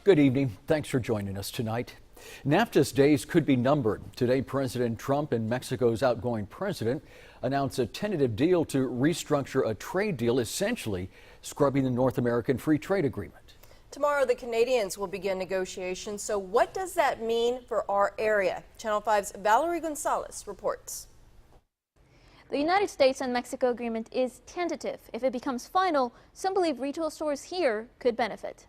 Good evening. Thanks for joining us tonight. NAFTA's days could be numbered. Today, President Trump and Mexico's outgoing president announced a tentative deal to restructure a trade deal, essentially scrubbing the North American Free Trade Agreement. Tomorrow, the Canadians will begin negotiations. So what does that mean for our area? Channel 5's Valerie Gonzalez reports. The United States and Mexico agreement is tentative. If it becomes final, some believe retail stores here could benefit.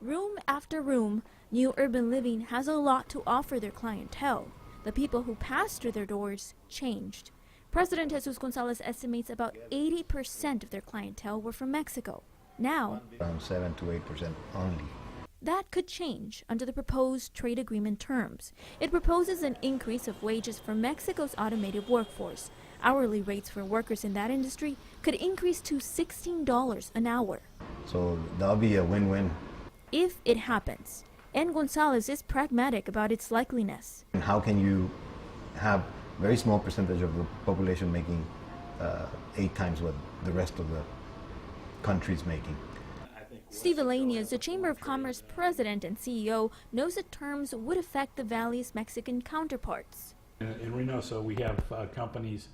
Room after room, New Urban Living has a lot to offer their clientele. The people who pass through their doors changed. President Jesus Gonzalez estimates about 80% of their clientele were from Mexico. Now, around 7 to 8% only. That could change under the proposed trade agreement terms. It proposes an increase of wages for Mexico's automotive workforce. Hourly rates for workers in that industry could increase to $16 an hour. So that'll be a win-win. If it happens, and Gonzalez is pragmatic about its likeliness. And how can you have a very small percentage of the population making 8 times what the rest of the country's making? Steve Elanius, the Chamber of Commerce president and CEO, knows the terms would affect the Valley's Mexican counterparts. In Reynosa, we have companies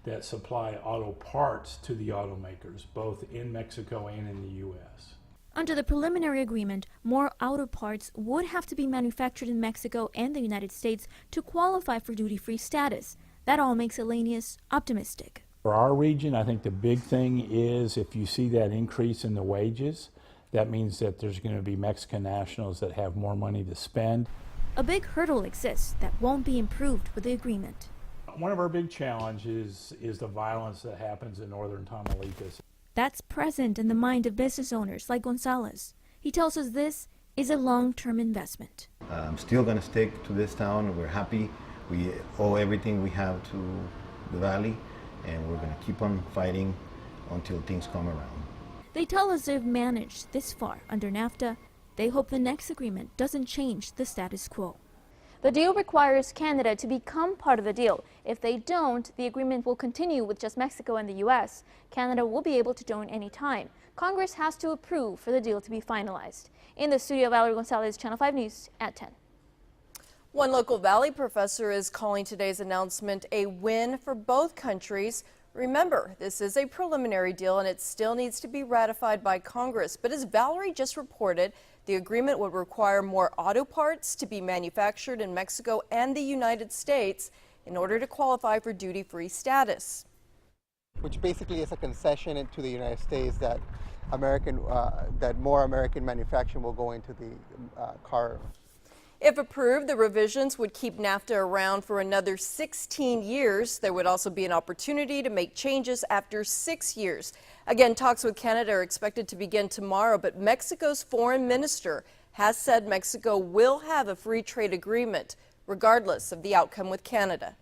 that supply auto parts to the automakers, both in Mexico and in the U.S. Under the preliminary agreement, more auto parts would have to be manufactured in Mexico and the United States to qualify for duty-free status. That all makes Elanius optimistic. For our region, I think the big thing is if you see that increase in the wages, that means that there's going to be Mexican nationals that have more money to spend. A big hurdle exists that won't be improved with the agreement. One of our big challenges is the violence that happens in northern Tamaulipas. That's present in the mind of business owners like Gonzalez. He tells us this is a long-term investment. I'm still going to stick to this town. We're happy. We owe everything we have to the valley, and we're going to keep on fighting until things come around. They tell us they've managed this far under NAFTA. They hope the next agreement doesn't change the status quo. The deal requires Canada to become part of the deal. If they don't, the agreement will continue with just Mexico and the U.S. Canada will be able to join any time. Congress has to approve for the deal to be finalized. In the studio, Valerie Gonzalez, Channel 5 News at 10. One local Valley professor is calling today's announcement a win for both countries. Remember, this is a preliminary deal and it still needs to be ratified by Congress. But as Valerie just reported, the agreement would require more auto parts to be manufactured in Mexico and the United States in order to qualify for duty-free status. Which basically is a concession to the United States that more American manufacturing will go into the car. If approved, the revisions would keep NAFTA around for another 16 years. There would also be an opportunity to make changes after 6 years. Again, talks with Canada are expected to begin tomorrow, but Mexico's foreign minister has said Mexico will have a free trade agreement regardless of the outcome with Canada.